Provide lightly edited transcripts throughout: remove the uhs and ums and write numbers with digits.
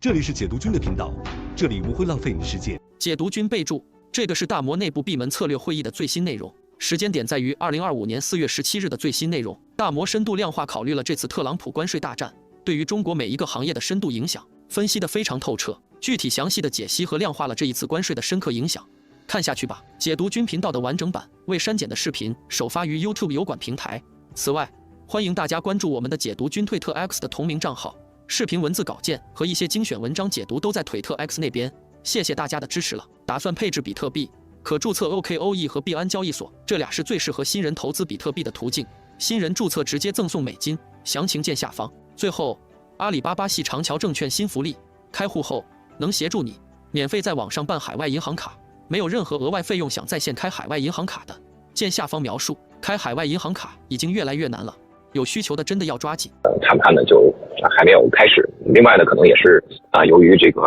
这里是解读君的频道，这里不会浪费你时间。解读君备注：这个是大摩内部闭门策略会议的最新内容，时间点在于2025年4月17日的最新内容。大摩深度量化考虑了这次特朗普关税大战对于中国每一个行业的深度影响，分析得非常透彻，具体详细的解析和量化了这一次关税的深刻影响。看下去吧。解读君频道的完整版未删减的视频首发于 YouTube 油管平台。此外，欢迎大家关注我们的解读君推特 X 的同名账号。视频文字稿件和一些精选文章解读都在推特 X 那边，谢谢大家的支持了。打算配置比特币，可注册 OKOE 和币安交易所，这俩是最适合新人投资比特币的途径。新人注册直接赠送美金，详情见下方。最后，阿里巴巴系长桥证券新福利，开户后能协助你免费在网上办海外银行卡，没有任何额外费用。想在线开海外银行卡的，见下方描述。开海外银行卡已经越来越难了，有需求的真的要抓紧。谈判呢就还没有开始。另外呢，可能也是由于这个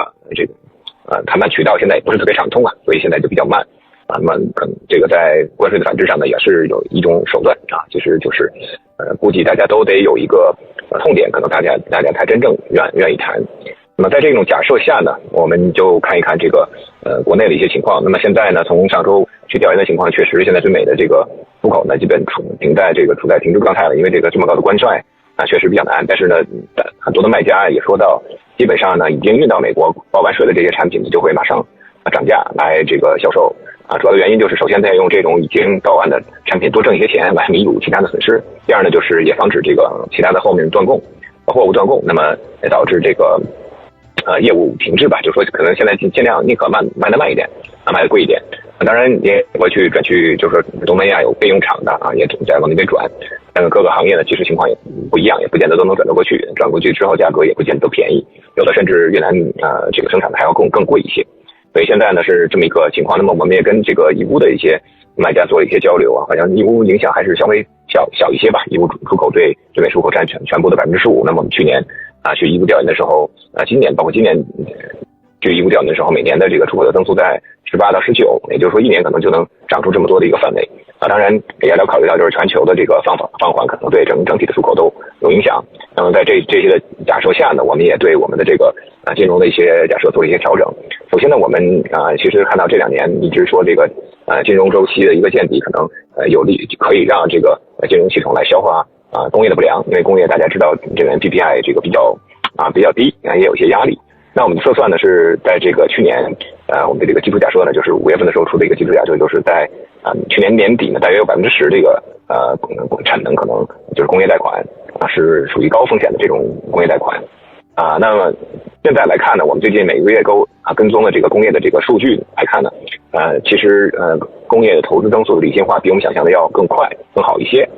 谈判渠道现在也不是特别畅通所以现在就比较慢那么可能这个在关税的反制上呢，也是有一种手段其实就是估计大家都得有一个痛点，可能大家才真正愿意谈。那么在这种假设下呢，我们就看一看这个国内的一些情况。那么现在呢，从上周去调研的情况，确实现在对美的这个出口呢，基本处在停滞状态了，因为这个这么高的关税确实比较难。但是呢，很多的卖家也说到，基本上呢已经运到美国报完税的这些产品呢，就会马上涨价来这个销售主要的原因就是首先在用这种已经报完的产品多挣一些钱来弥补其他的损失。第二呢，就是也防止这个其他的后面货物断供，那么也导致这个业务停滞吧，就说可能现在尽量宁可卖得慢一点卖得贵一点。当然也会转去，就是说东南亚有备用厂的也在往那边转。但是各个行业呢，其实情况也不一样，也不见得都能转得过去。转过去之后，价格也不见得都便宜，有的甚至越南这个生产的还要更贵一些。所以现在呢是这么一个情况。那么我们也跟这个义乌的一些卖家做了一些交流好像义乌影响还是稍微小一些吧。义乌出口对美出口占全部的15%。那么我们去年去义乌调研的时候今年包括今年去义乌调研的时候，每年的这个出口的增速在18到19，也就是说一年可能就能长出这么多的一个范围当然也要考虑到就是全球的这个放缓可能对整体的出口都有影响。那么在这些的假设下呢，我们也对我们的这个金融的一些假设做了一些调整。首先呢，我们其实看到这2年一直说这个金融周期的一个见底，可能有利可以让这个金融系统来消化工业的不良，因为工业大家知道这个 PPI 这个比较低也有一些压力。那我们测算呢是在这个去年我们的这个基础假设呢，就是5月份的时候出的一个基础假设，就是在去年年底呢大约有10%这个产能可能就是工业贷款是属于高风险的这种工业贷款那么现在来看呢，我们最近每个月跟踪的这个工业的这个数据来看呢其实工业的投资增速的理性化比我们想象的要更快更好一些。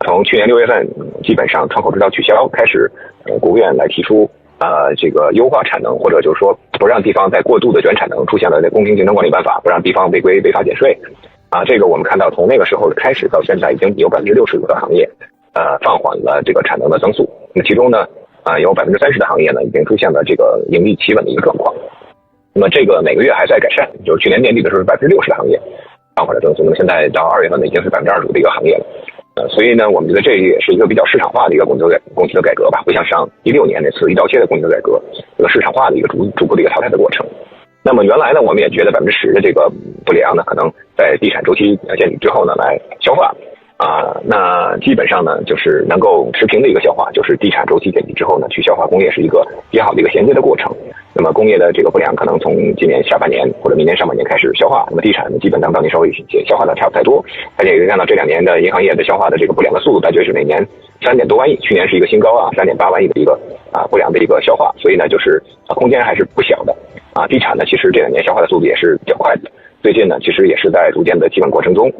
从去年6月份基本上窗口制造取消开始国务院来提出这个优化产能，或者就是说不让地方在过度的卷产能，出现了公平竞争管理办法，不让地方违规违法减税这个我们看到从那个时候的开始到现在已经有65%的行业放缓了这个产能的增速。那么其中呢有30%的行业呢已经出现了这个盈利企稳的一个状况。那么这个每个月还在改善，就是去年年底的时候是60%的行业放缓了增速，那么现在到2月份呢已经是25%的一个行业了。所以呢，我们觉得这也是一个比较市场化的一个供给的改革吧，不像上16年那次一刀切的供给的改革，这个市场化的一个逐步的一个淘汰的过程。那么原来呢，我们也觉得10%的这个不良呢，可能在地产周期见底之后呢来消化那基本上呢就是能够持平的一个消化，就是地产周期见底之后呢去消化工业是一个比较好的一个衔接的过程。那么工业的这个不良可能从今年下半年或者明年上半年开始消化，那么地产呢基本上到年稍微消化的差不太多。大家也可以看到这2年的银行业的消化的这个不良的速度大约是每年3点多万亿，去年是一个新高3.8万亿的一个不良的一个消化，所以呢就是空间还是不小的地产呢其实这2年消化的速度也是比较快的，最近呢其实也是在逐渐的基本过程中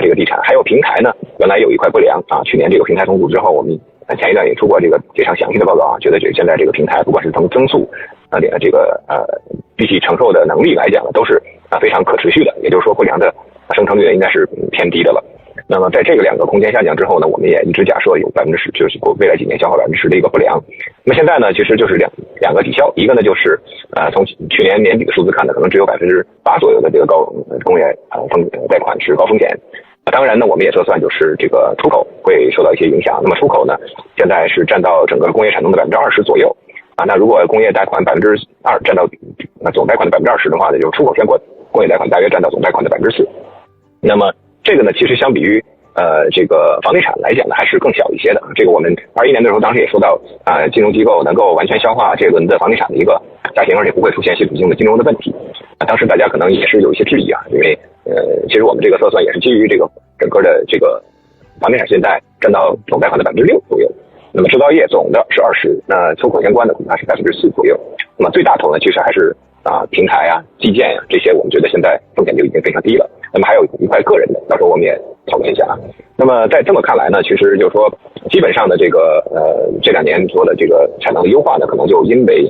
这个地产还有平台呢，原来有一块不良去年这个平台重组之后，我们前一段也出过这个非常详细的报告觉得现在这个平台不管是从增速这个比起承受的能力来讲呢，都是非常可持续的，也就是说不良的生成率应该是偏低的了。那么在这个2个空间下降之后呢，我们也一直假设有10%，就是未来几年消化10%的一个不良。那么现在呢，其实就是两个抵消，一个呢就是从去年年底的数字看呢，可能只有8%左右的这个高工业贷款是高风险。当然呢，我们也测算就是这个出口会受到一些影响。那么出口呢，现在是占到整个工业产能的20%左右。那如果工业贷款2%占到总贷款的20%的话呢，就是出口相关工业贷款大约占到总贷款的4%。那么这个呢，其实相比于这个房地产来讲呢，还是更小一些的。这个我们21年的时候，当时也说到金融机构能够完全消化这轮的房地产的一个下行，而且不会出现系统性的金融的问题。当时大家可能也是有一些质疑啊，因为其实我们这个测算也是基于这个整个的这个房地产信贷占到总贷款的6%左右。那么制造业总的是20%，那出口相关的恐怕是4%左右。那么最大头呢，其实还是平台基建这些，我们觉得现在风险就已经非常低了。那么还有一块个人的，到时候我们也讨论一下啊。那么在这么看来呢，其实就是说，基本上的这个这2年做的这个产能的优化呢，可能就因为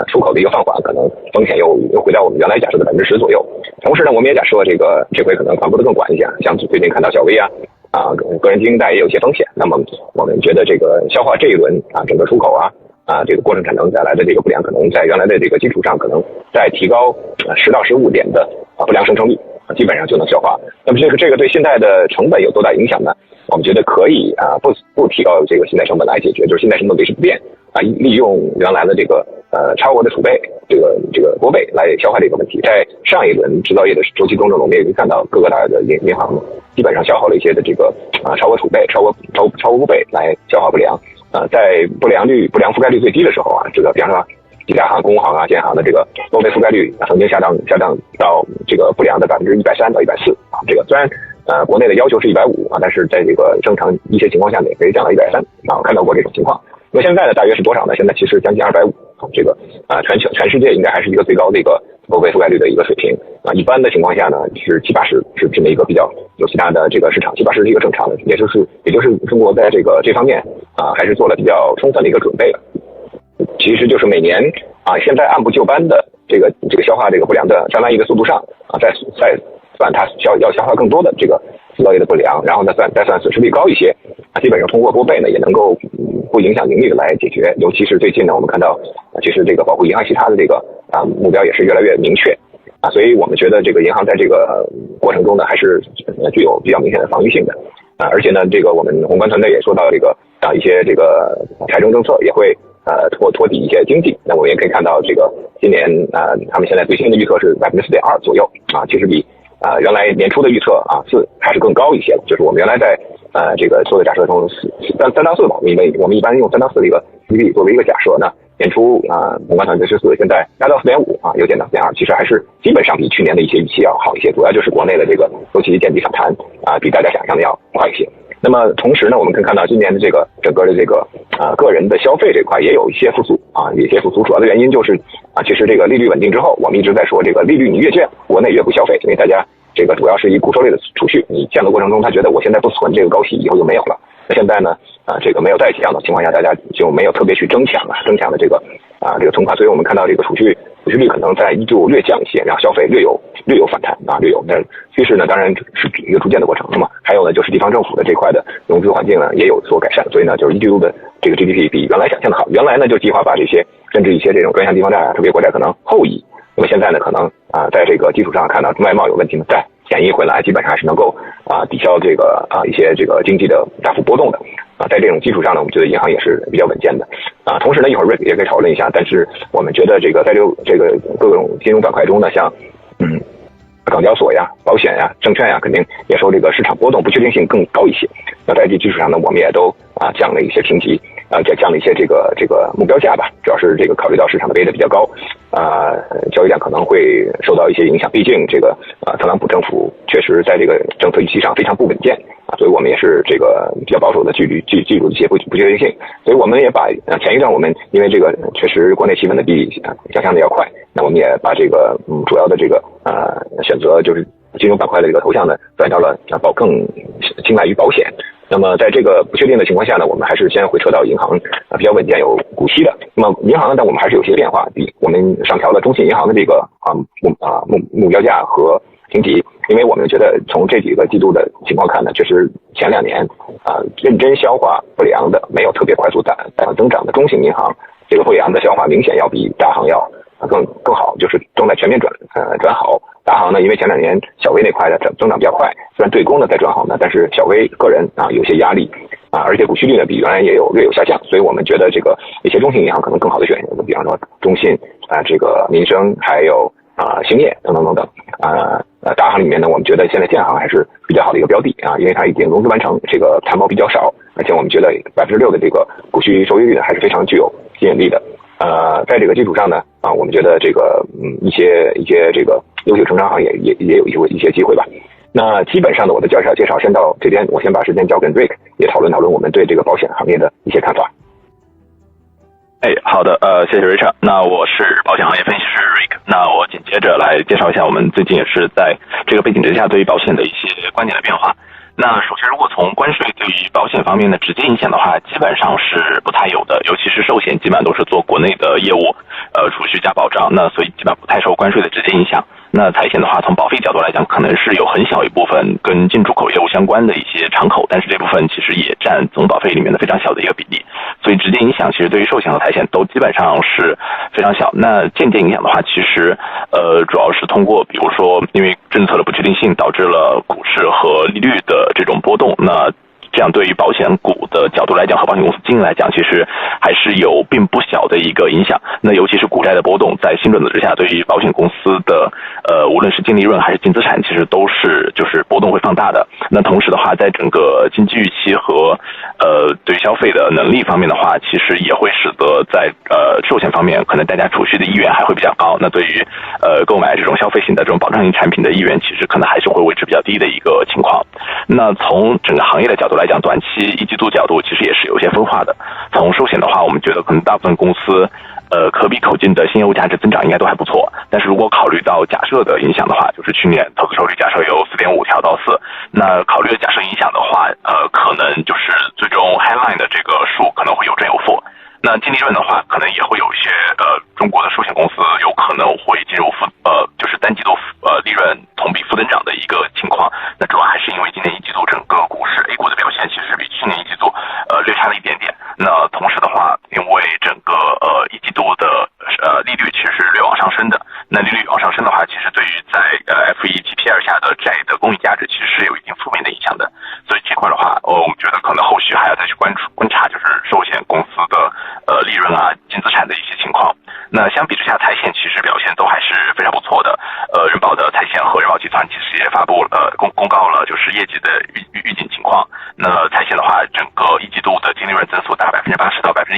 出口的一个放缓，可能风险又回到我们原来假设的10%左右。同时呢，我们也假设这回可能传播的更广一些，像最近看到小微个人经营贷也有一些风险。那么我们觉得这个消化这一轮整个出口这个过剩产能带来的这个不良，可能在原来的这个基础上，可能再提高10到15点的不良生成率，基本上就能消化。那么这个对信贷的成本有多大影响呢？我们觉得可以不提高这个信贷成本来解决，就是信贷成本维持不变利用原来的这个超额的储备这个国备来消化这个问题。在上一轮制造业的周期中，我们也可以看到各个大的银行基本上消耗了一些的这个超额储备、超额国备来消化不良。在不良覆盖率最低的时候这个比方说几大行、工行建行的这个国备覆盖率曾经下降到这个不良的130%到140这个虽然国内的要求是150但是在这个正常一些情况下呢，也可以降到130看到过这种情况。那么现在呢，大约是多少呢？现在其实将近250这个全世界应该还是一个最高的一个国备覆盖率的一个水平一般的情况下呢是70-80是这么一个比较有其他的这个市场，70-80是一个正常的，也就是中国在这方面还是做了比较充分的一个准备了。其实就是每年现在按部就班的这个消化这个不良的相当于一个速度上再算它要消化更多的这个制造业的不良，然后呢再算损失率高一些基本上通过国备呢也能够不影响盈利的来解决。尤其是最近呢，我们看到其实这个保护银行其他的这个目标也是越来越明确所以我们觉得这个银行在这个过程中呢还是具有比较明显的防御性的而且呢这个我们宏观团队也说到这个一些这个财政政策也会托底一些经济。那我们也可以看到这个今年他们现在最新的预测是4.2%左右其实比原来年初的预测4还是更高一些了。就是我们原来在这个做的假设中3到4吧，因为我们一般用3到4的一个 GDP 作为一个假设，那年初宏观团队是4，现在压到4.5又减到4.2，其实还是基本上比去年的一些预期要好一些，主要就是国内的这个周期见底反弹比大家想象的要快一些。那么同时呢，我们可以看到今年的这个整个的这个个人的消费这块也有一些复苏有一些复苏，主要的原因就是其实这个利率稳定之后，我们一直在说这个利率你越降，国内越不消费，因为大家这个主要是以固收类的储蓄，你降的过程中他觉得我现在不存这个高息以后就没有了。那现在呢这个没有再降的情况下，大家就没有特别去争抢的这个存款，所以我们看到这个储蓄率可能在依旧略降一些，然后消费略有反弹略有，但趋势呢当然是一个逐渐的过程。那么还有呢就是地方政府的这块的融资环境呢也有所改善，所以呢就是EDU的这个 GDP 比原来想象的好。原来呢就计划把这些甚至一些这种专项地方债特别国债可能后移，那么现在呢可能在这个基础上看到外贸有问题呢再潜移回来，基本上还是能够抵消这个一些这个经济的大幅波动的在这种基础上呢，我们觉得银行也是比较稳健的同时呢，一会儿Rick也可以讨论一下，但是我们觉得这个在这个各种金融板块中呢，像港交所保险证券肯定也受这个市场波动不确定性更高一些。那在这基础上呢，我们也都降了一些评级降了一些这个目标价吧，主要是这个考虑到市场的背的比较高交易量可能会受到一些影响，毕竟这个特朗普政府确实在这个政策预期上非常不稳健所以我们也是这个比较保守的记住一些不确定性。所以我们也把前一段我们因为这个确实国内气氛的比想象的要快，那我们也把这个主要的这个选择就是金融板块的这个投向呢转到了更青睐于保险。那么在这个不确定的情况下呢，我们还是先回撤到银行比较稳健有股息的。那么银行呢，但我们还是有些变化，我们上调了中信银行的这个目标价和评级，因为我们觉得从这几个季度的情况看呢，确实前2年认真消化不良的没有特别快速增长的中信银行，这个不良的消化明显要比大行要更好，就是正在全面转好。大行呢，因为前2年小微那块的增长比较快，虽然对公呢在转好呢，但是小微个人有些压力而且股息率呢比原来略有下降，所以我们觉得这个一些中型银行可能更好的选择，比方说中信这个民生还有兴业等等等等大行里面呢，我们觉得现在建行还是比较好的一个标的因为它已经融资完成，这个摊薄比较少，而且我们觉得6%的这个股息收益率呢还是非常具有吸引力的。在这个基础上呢我们觉得这个一些这个优秀成长行业也有一些机会吧。那基本上的我的介绍先到这边，我先把时间交给 Rick， 也讨论我们对这个保险行业的一些看法。好的，谢谢 Richard。那我是保险行业分析师 Rick。那我紧接着来介绍一下我们最近也是在这个背景之下对于保险的一些观点的变化。那首先，如果从关税对于保险方面的直接影响的话，基本上是不太有的，尤其是寿险基本上都是做国内的业务，储蓄加保障，那所以基本上不太受关税的直接影响。那财险的话，从保费角度来讲，可能是有很小一部分跟进出口业务相关的一些敞口，但是这部分其实也占总保费里面的非常小的一个比例，所以直接影响其实对于寿险和财险都基本上是非常小。那间接影响的话，其实主要是通过比如说因为政策的不确定性导致了股市和利率的这种波动，那这样对于保险股的角度来讲和保险公司经营来讲，其实还是有并不小的一个影响。那尤其是股债的波动，在新准则之下，对于保险公司的无论是净利润还是净资产，其实都是就是波动会放大的。那同时的话，在整个经济预期和对消费的能力方面的话，其实也会使得在寿险方面，可能大家储蓄的意愿还会比较高。那对于购买这种消费型的这种保障型产品的意愿，其实可能还是会维持比较低的一个情况。那从整个行业的角度来讲，短期一季度角度其实也是有些分化的。从寿险的话，我们觉得可能大部分公司可比可进的新业务价值增长应该都还不错。但是如果考虑到假设的影响的话，就是去年投资收益率假设由4.5调到4，那考虑的假设影响的话，可能就是最终 headline 的这个数可能会有正有负。那净利润的话，可能也会有一些中国的寿险公司有可能会进入就是单季度利润同比负增长的一个情况。那主要还是因为今年一季度整个股市 A 股的表现其实比去年一季度略差了一点点。那同时的话，因为整个一季度的利率其实是略往上升的。那利率往上升的话，其实对于在FETPR 下的债的公允价值其实是有一定负面的影响的。所以这块的话，我们觉得可能后续还要再去观察，就是寿险公司的利润净资产的一些情况。那相比之下，财险其实表现都还是非常不错的。人保的财险和人保集团其实也发布了公告了，就是业绩的预警情况。那财险的话，整个一季度的净利润增速大概80%到100%。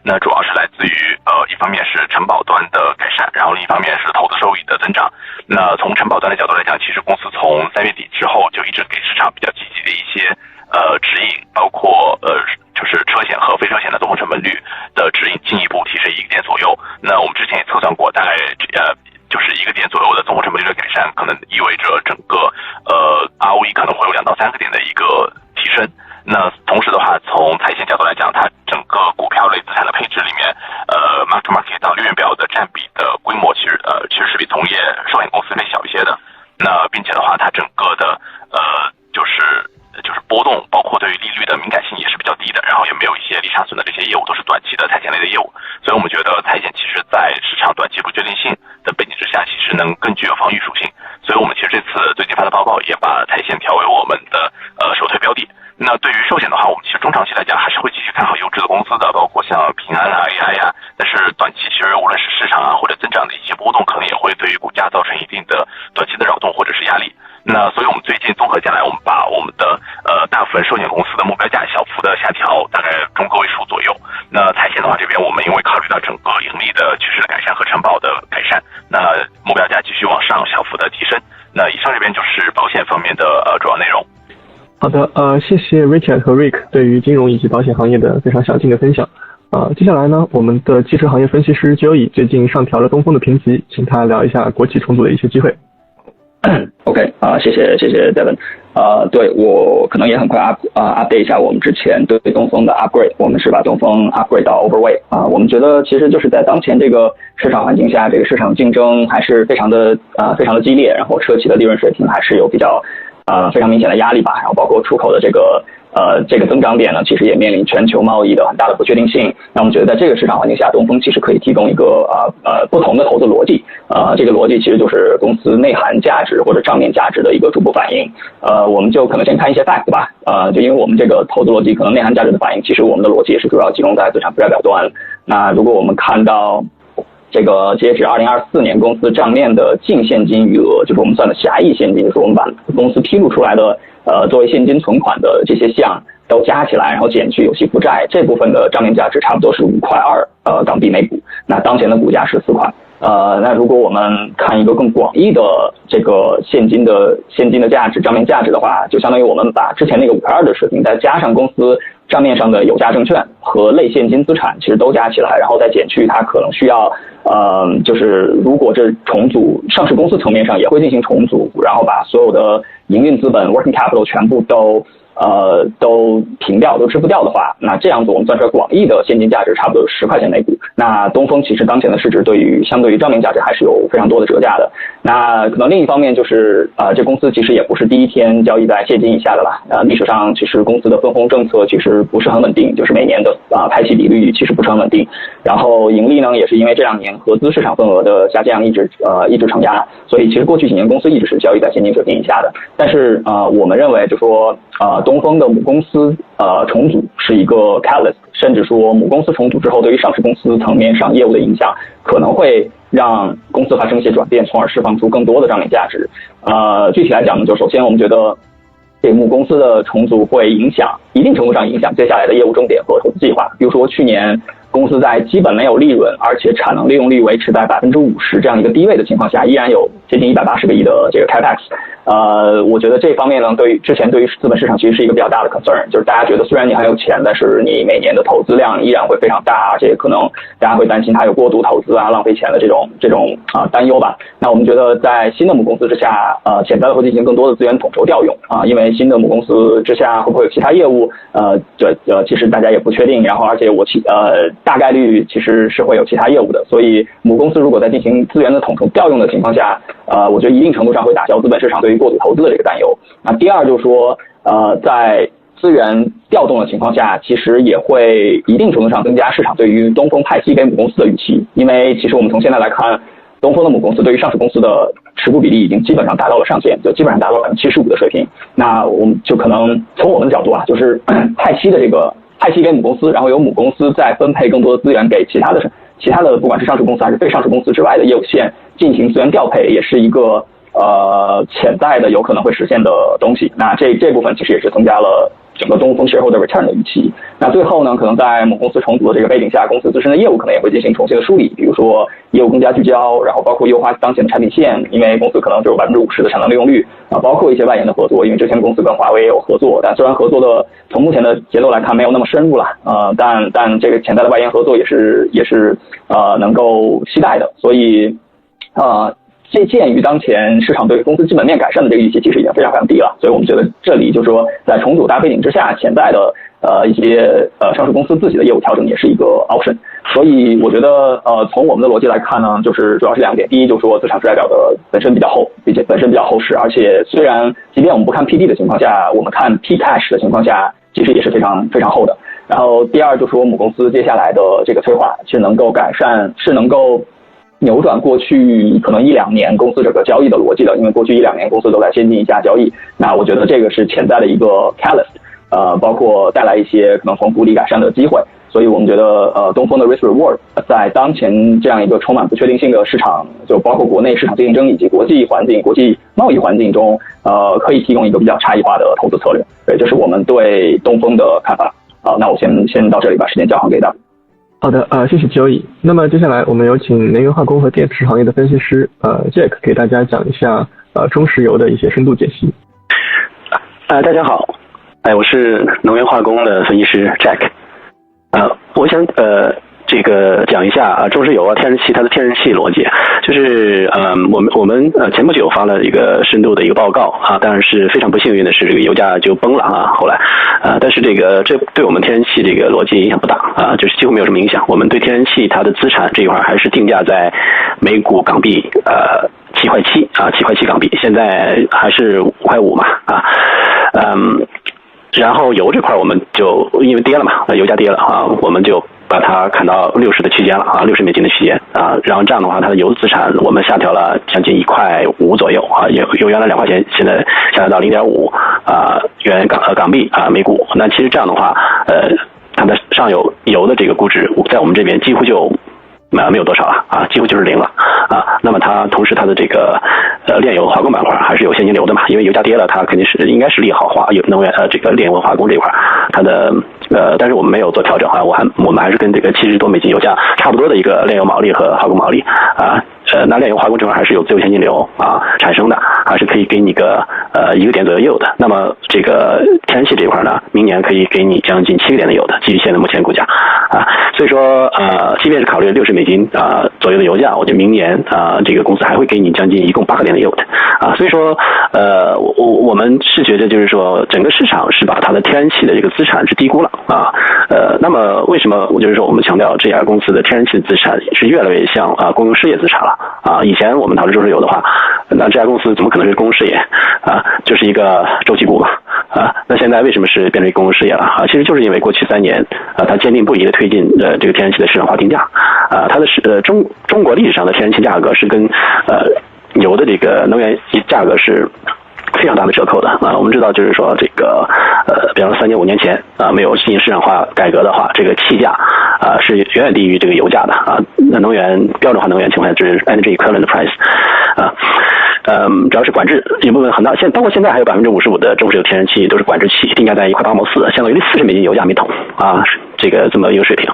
那主要是来自于一方面是承保端的改善，然后另一方面是投资收益的增长。那从承保端的角度来讲，其实公司从3月底之后就一直给市场比较积极的一些指引，包括就是车险和非车险的综合成本率的指引进一步提升1个点左右。那我们之前也测算过，大概就是1个点左右的综合成本率的改善，可能意味着整个ROE 可能会有2到3个点的一个提升。那同时的话，从财险角度来讲，它整个股票类资产的配置里面mark to market 到利润表的占比的规模其实是比同业寿险公司略小一些的。那并且的话，它整个的就是波动，包括对于利率的敏感性也是比较低的，然后也没有一些利差损的这些业务都是短期的财险类的业务。所以我们觉得财险其实在市场短期不确定性的背景之下，其实能更具有防御属性。所以我们其实这次最近发的报告也把财险调为我们的首推标的。那对于寿险的话，我们其实中长期来讲还是会继续看好优质的公司的，包括像平安AI但是短期其实无论是市场或者增长的一些波动，可能也会对于股价造成一定的短期的扰动或者是压力。那所以我们最近综合下来，我们把我们的大部分寿险公司的目标价小幅的下调，大概中个位数左右。那财险的话，这边我们因为考虑到整个盈利的趋势的改善和承保的改善，那目标价继续往上小幅的提升。那以上这边就是保险方面的主要内容。好的，谢谢 Richard 和 Rick 对于金融以及保险行业的非常详尽的分享。接下来呢，我们的汽车行业分析师 Joey 最近上调了东风的评级，请他聊一下国企重组的一些机会。OK 谢谢 Devin。对，我可能也很快update 一下我们之前对东风的 upgrade。我们是把东风 upgrade 到 overweight。我们觉得其实就是在当前这个市场环境下，这个市场竞争还是非常的激烈，然后车企的利润水平还是有比较非常明显的压力吧，然后包括出口的这个这个增长点呢，其实也面临全球贸易的很大的不确定性。那我们觉得在这个市场环境下，东风其实可以提供一个不同的投资逻辑。这个逻辑其实就是公司内涵价值或者账面价值的一个逐步反应。我们就可能先看一些 fact 吧。就因为我们这个投资逻辑可能内涵价值的反应，其实我们的逻辑也是主要集中在资产负债表端。那如果我们看到这个截止2024年公司账面的净现金余额，就是我们算的狭义现金，就是我们把公司披露出来的作为现金存款的这些项都加起来，然后减去有息负债，这部分的账面价值差不多是5.2块港币每股。那当前的股价是4块。那如果我们看一个更广义的这个现金的价值、账面价值的话，就相当于我们把之前那个5.2块的水平，再加上公司账面上的有价证券和类现金资产，其实都加起来，然后再减去它可能需要就是如果这重组上市公司层面上也会进行重组，然后把所有的营运资本 working capital 全部都平掉，都支付掉的话，那这样子我们算出来广义的现金价值差不多有10块钱每股。那东风其实当前的市值相对于账面价值还是有非常多的折价的。那可能另一方面就是这公司其实也不是第一天交易在现金以下的了。历史上其实公司的分红政策其实不是很稳定，就是每年的派息比率其实不是很稳定。然后盈利呢也是因为这2年合资市场份额的下降一直承压，所以其实过去几年公司一直是交易在现金水平以下的。但是我们认为就说东风的母公司重组是一个 catalyst， 甚至说母公司重组之后对于上市公司层面上业务的影响，可能会让公司发生一些转变，从而释放出更多的账面价值。具体来讲呢，就首先我们觉得这母公司的重组会一定程度上影响接下来的业务重点和投资计划。比如说去年公司在基本没有利润，而且产能利用率维持在50%这样一个低位的情况下，依然有接近180个亿的这个 capex。我觉得这方面呢，之前对于资本市场其实是一个比较大的 concern， 就是大家觉得虽然你很有钱，但是你每年的投资量依然会非常大，而且可能大家会担心它有过度投资浪费钱的这种担忧吧。那我们觉得在新的母公司之下，潜在的会进行更多的资源统筹调用因为新的母公司之下会不会有其他业务，其实大家也不确定。然后而且大概率其实是会有其他业务的，所以母公司如果在进行资源的统筹调用的情况下，我觉得一定程度上会打消资本市场对于过度投资的这个担忧。那第二就是说，在资源调动的情况下，其实也会一定程度上增加市场对于东风派息给母公司的预期。因为其实我们从现在来看，东风的母公司对于上市公司的持股比例已经基本上达到了上限，就基本上达到75%的水平。那我们就可能从我们的角度就是派息给母公司，然后由母公司再分配更多的资源给其他的不管是上市公司还是非上市公司之外的业务线进行资源调配，也是一个潜在的有可能会实现的东西。那这部分其实也是增加了整个东风 shareholder return 的预期。那最后呢，可能在母公司重组的这个背景下，公司自身的业务可能也会进行重新的梳理，比如说业务更加聚焦，然后包括优化当前的产品线，因为公司可能只有50%的产能利用率包括一些外延的合作，因为之前公司跟华为也有合作，但虽然合作的从目前的节奏来看没有那么深入了但这个潜在的外延合作也是能够期待的。所以鉴于当前市场对公司基本面改善的这个预期其实已经非常非常低了，所以我们觉得这里就是说在重组大背景之下，潜在的一些上市公司自己的业务调整也是一个 option。所以我觉得从我们的逻辑来看呢，就是主要是2点。第一就是说资产负债表的本身比较厚，并且本身比较厚实，而且虽然即便我们不看 PD 的情况下，我们看 P cash 的情况下，其实也是非常非常厚的。然后第二就是说母公司接下来的这个催化是能够扭转过去可能1-2年公司整个交易的逻辑的，因为过去1-2年公司都在现金以下交易，那我觉得这个是潜在的一个 catalyst，包括带来一些可能从股利改善的机会。所以我们觉得东风的 risk reward 在当前这样一个充满不确定性的市场，就包括国内市场竞争以及国际贸易环境中，可以提供一个比较差异化的投资策略。对，这是我们对东风的看法。那我先到这里，把时间交还给大家。好的，谢谢Joey。那么接下来我们有请能源化工和电池行业的分析师Jack 给大家讲一下中石油的一些深度解析。大家好，我是能源化工的分析师 Jack。我想这个讲一下中石油天然气它的天然气逻辑，就是我们前不久发了一个深度的一个报告当然是非常不幸运的是这个油价就崩了后来但是这对我们天然气这个逻辑影响不大就是几乎没有什么影响。我们对天然气它的资产这一块还是定价在每股港币7.7块7港币，现在还是5.5块嘛然后油这块我们就因为跌了嘛，油价跌了啊，我们就把它砍到60的区间了啊，$60的区间啊，然后这样的话，它的油资产我们下调了将近1.5块左右啊，由原来2块钱，现在下调到0.5元港币啊每股。那其实这样的话，它的上游油的这个估值在我们这边几乎就没有多少了啊，几乎就是0了啊。那么它同时它的这个炼油化工板块还是有现金流的嘛，因为油价跌了，它肯定是应该是利好有能源这个炼油化工这一块它的但是我们没有做调整啊，我们还是跟这个$70多油价差不多的一个炼油毛利和化工毛利啊。那炼油化工这块还是有自由现金流啊产生的，还是可以给你个1个点左右的。那么这个天然气这一块呢，明年可以给你将近7个点的油的，基于现在目前股价啊，所以说即便是考虑$60左右的油价，我觉得明年这个公司还会给你将近一共8个点的油的啊。所以说我们是觉得就是说整个市场是把它的天然气的这个资产是低估了啊。那么为什么就是说我们强调这家公司的天然气资产是越来越像公用事业资产了啊？以前我们讨论中石油的话，那这家公司怎么可能是公用事业啊？就是一个周期股嘛啊。那现在为什么是变成公用事业了啊？其实就是因为过去3年它坚定不移的推进这个天然气的市场化定价啊，它的中国历史上的天然气价格是跟油的这个能源价格是非常大的折扣的啊。我们知道就是说这个比方说3年5年前没有进行市场化改革的话，这个气价是远远低于这个油价的啊。那标准化能源情况下就是 energy equivalent price 啊。主要是管制一部分很大，包括现在还有55%的中石油天然气都是管制气，定价在1.8毛4，相当于$40油价每桶啊，这个这么一个水平。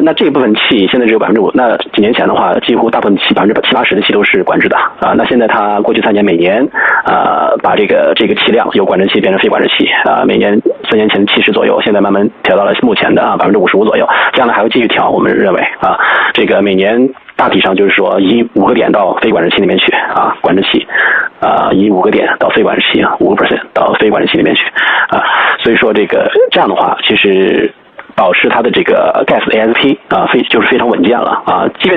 那这一部分气现在只有5%，那几年前的话，几乎大部分气70%-80%的气都是管制的啊。那现在它过去3年每年把这个气量由管制气变成非管制气啊，每年3年前70左右，现在慢慢调到了目前的55%左右，这样呢还会继续调，我们认为啊，这个每年大体上就是说以5个点到非管制气那边去啊，管制气以5个点到非管制气5% 到非管制气那边去啊，所以说这样的话，其实保持它的这个 gas ASP 就是非常稳健了啊。即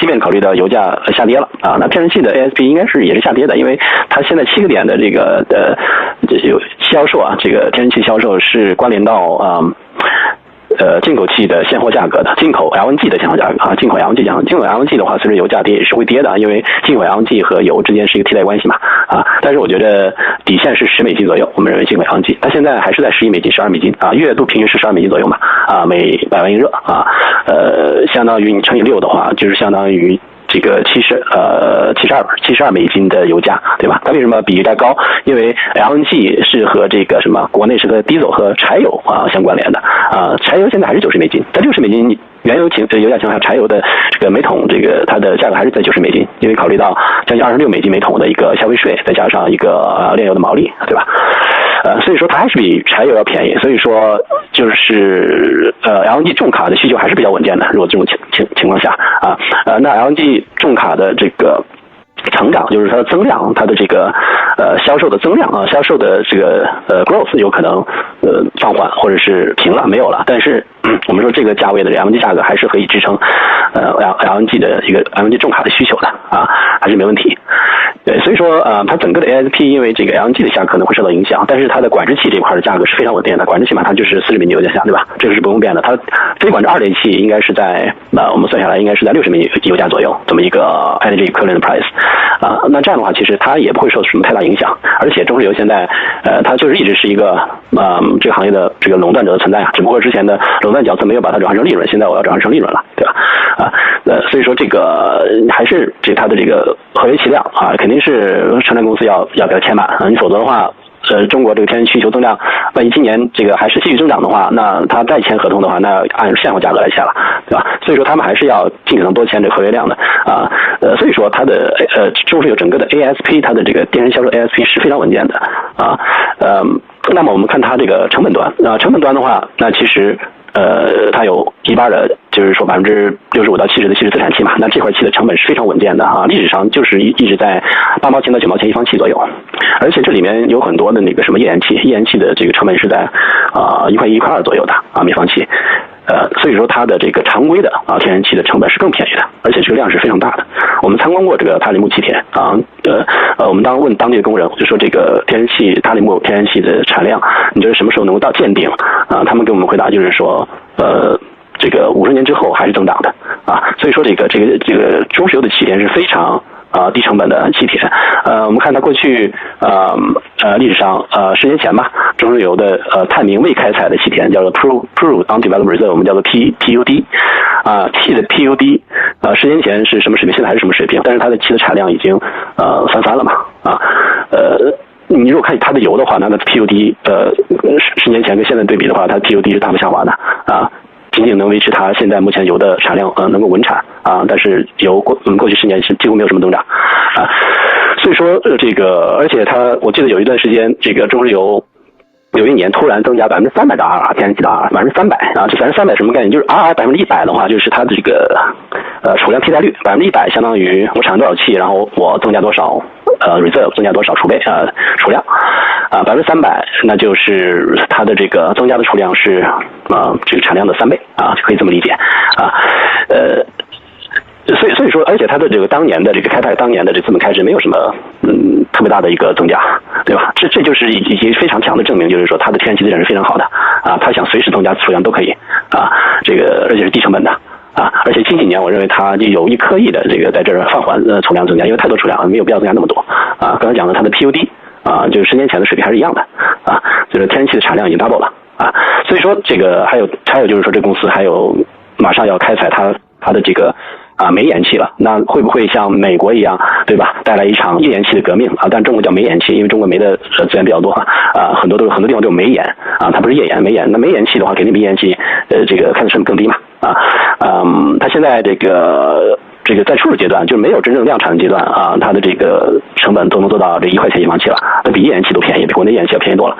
便考虑到油价下跌了啊，那天然气的 ASP 应该也是下跌的，因为它现在7个点的这个销售啊，这个天然气销售是关联到进口气的现货价格的，进口 LNG 的现货价格啊，进口 LNG 的话，随着油价跌也是会跌的，因为进口 LNG 和油之间是一个替代关系嘛啊。但是我觉得底线是$10左右，我们认为进口 LNG， 它现在还是在$11、$12啊，月度平均是$12左右嘛啊，每100万英热啊，相当于你乘以6的话，就是相当于这个$72的油价，对吧？它为什么比油价高？因为 LNG 是和这个国内是和 diesel 和柴油相关联的啊。柴油现在还是$90，在$60原油油价情况下，柴油的这个每桶它的价格还是在$90，因为考虑到将近$26每桶的一个消费税，再加上一个炼油的毛利，对吧？所以说它还是比柴油要便宜，所以说就是LNG 重卡的需求还是比较稳健的。如果这种情况下啊，那 LNG 重卡的这个成长，就是它的增量，它的这个销售的增量啊，销售的这个growth 有可能放缓或者是停了没有了，但是我们说这个价位的 LNG 价格还是可以支撑LNG 的一个 LNG 重卡的需求的啊，还是没问题。对，所以说它整个的 ASP 因为这个 LNG 的价格可能会受到影响，但是它的管制气这块的价格是非常稳定的，管制气马上就是$40油价下，对吧？这个是不用变的。它非管制2类气应该是在我们算下来应该是在$60油价左右这么一个 energy equivalent price 啊。那这样的话，其实它也不会受什么太大影响，而且中石油现在它就是一直是一个这个行业的这个垄断者的存在啊，只不过之前的垄断角色没有把它转换成利润，现在我要转换成利润了，对吧？所以说这个还是它的这个合约气量啊，肯定是承揽公司要给它填满啊，你否则的话。中国这个天然气需求增量，万一今年这个还是继续增长的话，那它再签合同的话，那按现货价格来签了，对吧？所以说他们还是要尽可能多签这个合约量的啊。所以说它的中石油整个的 ASP， 它的这个电人销售 ASP 是非常稳健的啊。那么我们看它这个成本端成本端的话，那其实它有一半的，就是说65%到70%的稀释资产气嘛，那这块气的成本是非常稳健的啊，历史上就是一直在8毛钱到9毛钱一方气左右，而且这里面有很多的那个什么页岩气的这个成本是在1块1、1块2左右的啊每方气。所以说它的这个常规的天然气的成本是更便宜的，而且这个量是非常大的。我们参观过这个塔里木气田我们问当地的工人，就说这个塔里木天然气的产量，你觉得什么时候能够到见顶他们给我们回答就是说这个50年之后还是增长的所以说这个中石油的气田是非常低成本的气田。我们看它过去历史上10年前吧，中石油的探明未开采的气田叫做 Proved Undeveloped Reserve， 我们叫做 PUD。气的 PUD 10年前是什么水平，现在还是什么水平，但是它的气的产量已经翻番了嘛你如果看它的油的话，那个 PUD 10年前跟现在对比的话，它的 PUD 是大幅下滑的仅仅能维持它现在目前油的产量能够稳产但是油过去10年是几乎没有什么增长所以说这个，而且我记得有一段时间，这个中石油有一年突然增加300%的 RR 天然气的 RR 300%这300%什么概念？就是 RR 100%的话，就是它的这个储量替代率100%相当于我产多少气，然后我增加多少reserve 增加多少储备储量300%那就是它的这个增加的储量是这个产量的3倍就可以这么理解所以说，而且它的这个当年的这个开采当年的这资本开支没有什么特别大的一个增加，对吧？这就是已经非常强的证明，就是说它的天然气资源是非常好的它想随时增加储量都可以这个而且是低成本的而且近几年我认为它就有意刻意的这个在这儿放缓储量增加，因为太多储量没有必要增加那么多刚才讲的它的 PUD就是10年前的水平还是一样的就是天然气的产量已经 double 了所以说这个还有就是说这公司还有马上要开采它的这个煤岩气了，那会不会像美国一样，对吧？带来一场页岩气的革命但中国叫煤岩气，因为中国煤的资源比较多很多地方都有煤岩它不是页岩煤岩。那煤岩气的话，肯定比页岩气这个开采成本更低嘛它现在这个在初始阶段，就是没有真正量产的阶段它的这个成本都能做到这1块钱一方气了，那比页岩气都便宜，比国内页岩气要便宜多了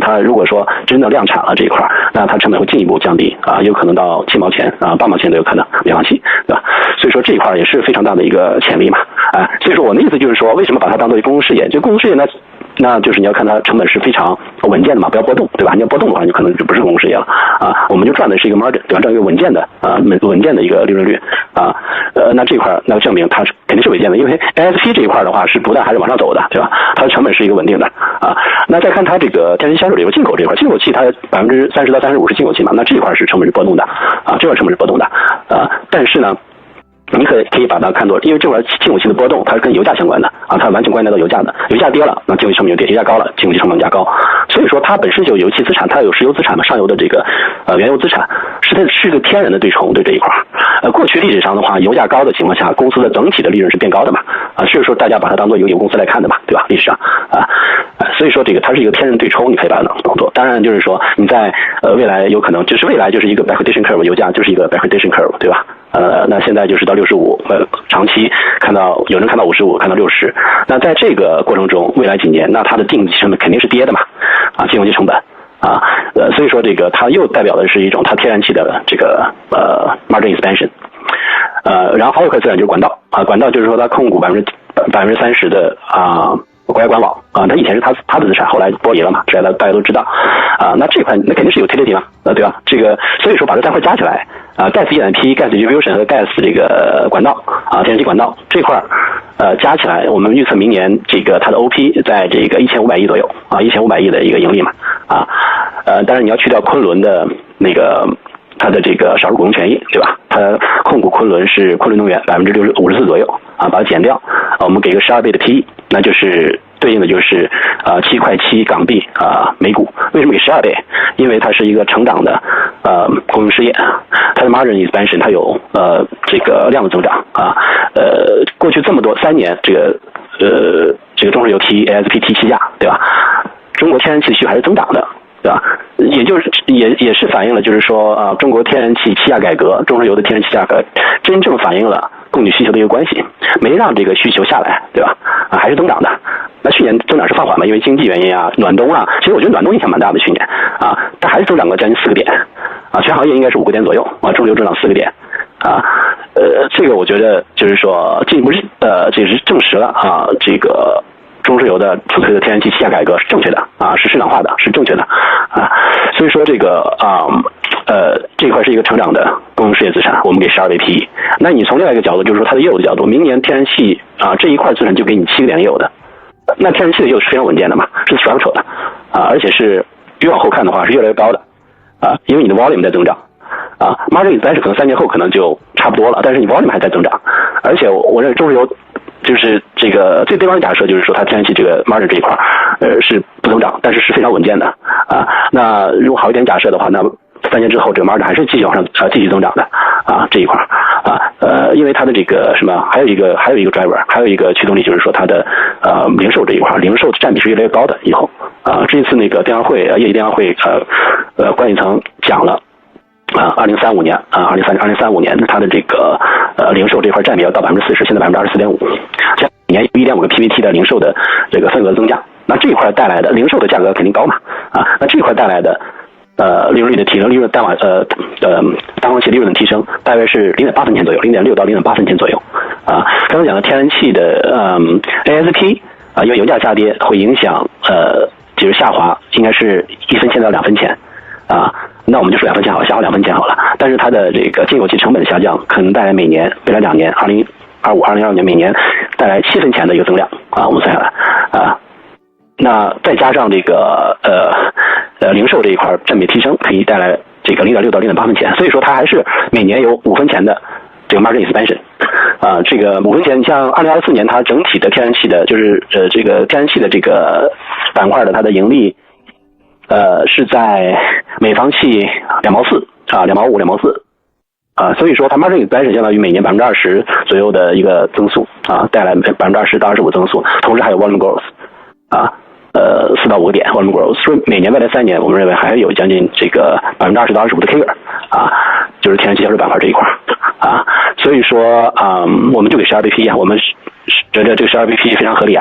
它如果说真的量产了这一块，那它成本会进一步降低有可能到7毛钱8毛钱都有可能一方气，对吧？所以说这一块也是非常大的一个潜力嘛所以说我的意思就是说，为什么把它当做一个公共事业？就公共事业呢，那就是你要看它成本是非常稳健的嘛，不要波动，对吧？你要波动的话，你可能就不是公共事业了我们就赚的是一个 margin， 对吧？赚一个稳健的稳健的一个利润率那这块那证明它肯定是稳健的，因为 ASP 这一块的话是不但还是往上走的，对吧？它的成本是一个稳定的那再看它这个天然气销售里有进口这一块，进口气它30%到35%是进口气嘛，那这一块是成本是波动的这块成本是波动的但是呢。你可以把它看作，因为这块进口气的波动，它是跟油价相关的它完全关联到油价的。油价跌了，那进口气成本就跌；油价高了，进口气成本加高。所以说，它本身就有油气资产，它有石油资产嘛，上游的这个原油资产，是个天然的对冲对这一块过去历史上的话，油价高的情况下，公司的整体的利润是变高的嘛所以说大家把它当做一个油公司来看的嘛，对吧？历史上所以说这个它是一个天然对冲，你可以把它当做。当然就是说你在未来有可能就是未来就是一个 backwardation curve， 油价就是一个 backwardation curve， 对吧？那现在就是到65，长期有人看到55，看到60。那在这个过程中，未来几年，那它的进口气成本肯定是跌的嘛进口气成本所以说这个它又代表的是一种它天然气的这个margin expansion。然后还有一块资产就是管道管道就是说它控股30%的国家管网它以前是它的资产，后来剥离了嘛，这大家都知道那这块那肯定是有 utility 嘛对吧？这个所以说把这3块加起来gas E&P、gas distribution 和 gas 这个管道天然气管道这块加起来，我们预测明年这个它的 OP 在这个1500亿左右1500亿的一个盈利嘛当然你要去掉昆仑的那个它的这个少数股东权益，对吧？它控股昆仑是昆仑能源54%左右把它减掉我们给个12倍的 PE， 那就是对应的就是7.7块港币每股。为什么给12倍？因为它是一个成长的公用事业，它的 margin expansion 它有这个量的增长过去这么多3年这个中石油 ASP 气价，对吧？中国天然气的需求还是增长的，对吧？也是反映了就是说中国天然气气价改革，中石油的天然气价格真正反映了供给需求的一个关系，没让这个需求下来，对吧？还是增长的。那去年增长是放缓嘛，因为经济原因暖冬其实我觉得暖冬影响蛮大的，去年但还是增长了将近4个点全行业应该是5个点左右中石油增长4个点这个我觉得就是说进一步这是证实了这个中石油的主推的天然气气价改革是正确的是市场化的，是正确的所以说这个这块是一个成长的公用事业资产，我们给12倍 PE。那你从另外一个角度，就是说它的业务的角度，明年天然气这一块资产就给你7个点业务的，那天然气的业务是非常稳健的嘛，是 structural 的而且是越往后看的话是越来越高的因为你的 volume 在增长margin expansion 可能3年后可能就差不多了，但是你 volume 还在增长，而且我认为中石油就是这个最悲观的假设就是说它天然气这个 margin 这一块是不增长，但是是非常稳健的那如果好一点假设的话，那3年之后这个 margin 还是继续往上继续增长的这一块因为它的这个什么还有一个 driver， 还有一个驱动力就是说它的零售这一块，零售的占比是越来越高的以后这一次那个电话会业绩电话会管理层讲了2035年2035年它的这个零售这块占比要到40%，现在24.5%，这每年有1.5个 PVT 的零售的这个份额增加，那这一块带来的零售的价格肯定高嘛那这一块带来的利润率的提升，利润单位期利润的提升大约是0.8分钱左右，0.6到0.8分钱左右刚才讲的天然气的ASP因为油价下跌会影响就是下滑，应该是1分钱到2分钱那我们就说2分钱好了，下滑2分钱好了，但是它的这个进口气成本下降可能带来每年未来2年2025、2026年每年带来7分钱的一个增量我们算下来那再加上这个零售这一块占比提升，可以带来这个0.6到0.8分钱，所以说它还是每年有5分钱的这个 margin expansion这个5分钱，像2024年它整体的天然气的就是这个天然气的这个板块的它的盈利是在每方气2毛4 2毛5 2毛4所以说它 margin expansion 相当于每年20%左右的一个增速带来20%到25%增速，同时还有 volume growth4到5个点 volume growth， 所以每年未来3年我们认为还有将近这个20%到25%的 CAGR就是天然气销售板块这一块所以说我们就给12倍 PE我们觉得这个12倍 PE 非常合理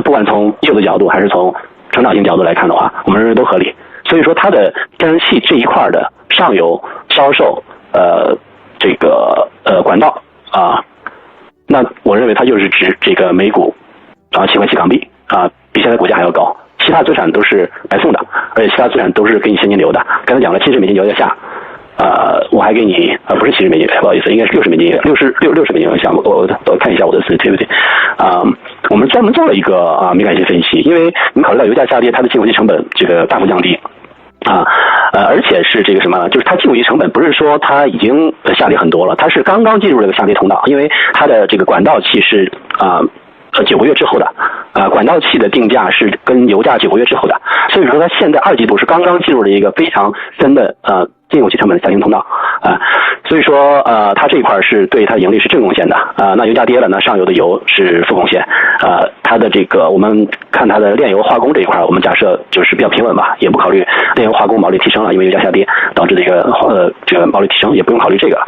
不管从业务的角度还是从成长性角度来看的话，我们认为都合理。所以说它的天然气这一块的上游销售这个管道那我认为它就是指这个每股7块7港币比现在股价还要高，其他资产都是白送的，而且其他资产都是给你现金流的。刚才讲了70美金油价下我还给你不是70美金，不好意思，应该是60美金，60美金油项目，我看一下我的 sensitivity 我们专门做了一个敏感性分析，因为你考虑到油价下跌，它的进口气成本这个大幅降低而且是这个什么，就是它进口气成本不是说它已经下跌很多了，它是刚刚进入这个下跌通道，因为它的这个管道气是9个月之后的管道气的定价是跟油价9个月之后的，所以说它现在2季度是刚刚进入了一个非常深的进口气成本的下行通道所以说它这一块是对它盈利是正贡献的那油价跌了呢，上游的油是负贡献它的这个我们看它的炼油化工这一块，我们假设就是比较平稳吧，也不考虑炼油化工毛利提升了，因为油价下跌导致的一个这个毛利提升，也不用考虑这个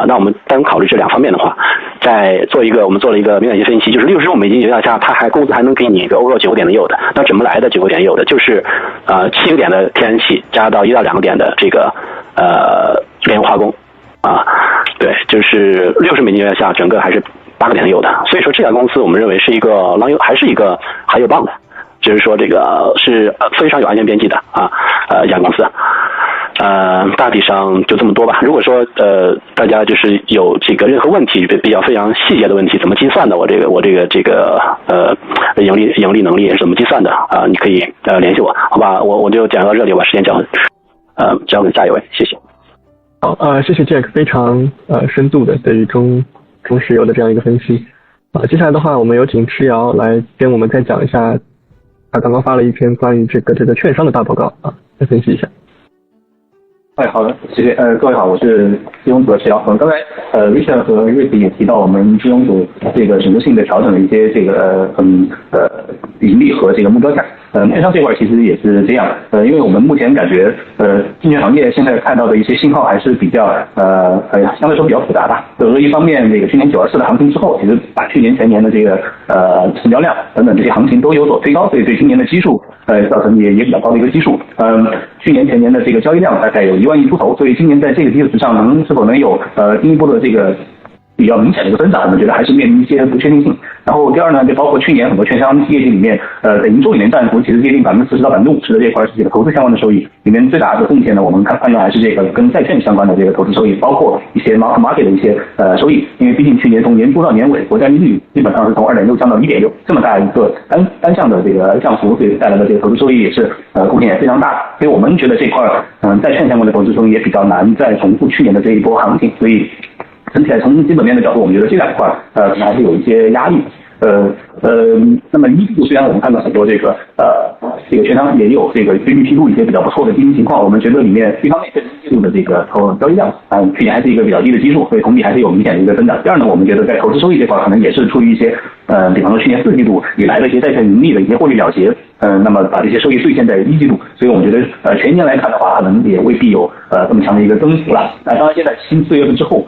那我们单考虑这2方面的话，再做一个我们做了一个敏感性分析，就是65美金油价下，它公司还能给你一个 overall 9个点的yield，那怎么来的9个点yield？就是7个点的天然气加到1到2个点的这个炼油化工对，就是60美金油价下，整个还是8个点的yield，所以说这家公司我们认为是一个还是一个还有棒的，就是说这个是非常有安全边际的一家公司。大体上就这么多吧。如果说大家就是有这个任何问题，比较非常细节的问题，怎么计算的？我这个盈利能力是怎么计算的你可以联系我，好吧？我就讲到这里，我把时间交给下一位，谢谢。好，谢谢 Jack 非常深度的对于中石油的这样一个分析接下来的话，我们有请池瑶来跟我们再讲一下，他刚刚发了一篇关于这个券商的大报告来分析一下。好的，谢谢。各位好，我是金融组的池瑶。刚才Richard 和 Rick 也提到我们金融组这个整个性的调整的一些这个盈利和这个目标价。券商这块其实也是这样。因为我们目前感觉证券行业现在看到的一些信号还是比较相对说比较复杂吧。就是说一方面这个去年924的行情之后，其实把去年全年的这个成交量等等这些行情都有所推高，所以对今年的基数造成也比较高的一个基数。去年全年的这个交易量大概有1万亿出头，所以今年在这个基础上是否能有进一步的这个比较明显的一个增长，我们觉得还是面临一些不确定性。然后第二呢，就包括去年很多券商业绩里面，在营收里面占幅其实接近40%到50%的这块是这个投资相关的收益，里面最大的贡献呢，我们判断还是这个跟债券相关的这个投资收益，包括一些 market 的一些收益，因为毕竟去年从年初到年尾，国债利率基本上是从2.6降到1.6，这么大一个单项的这个降幅，所以带来的这个投资收益也是贡献也非常大的。所以我们觉得这块债券相关的投资收益也比较难再重复去年的这一波行情，所以整体来从基本面的角度，我们觉得这两块可能还是有一些压力。那么一季度虽然我们看到很多这个券商也有这个根据披露一些比较不错的经营情况，我们觉得里面一方面是一季度的这个交易量去年还是一个比较低的基数，所以同比还是有明显的一个增长。第二呢，我们觉得在投资收益这块可能也是出于一些比方说去年4季度以来的一些债券盈利的一些获利了结，那么把这些收益兑现在一季度，所以我们觉得全年来看的话，可能也未必有这么强的一个增幅了。当然现在新4月份之后，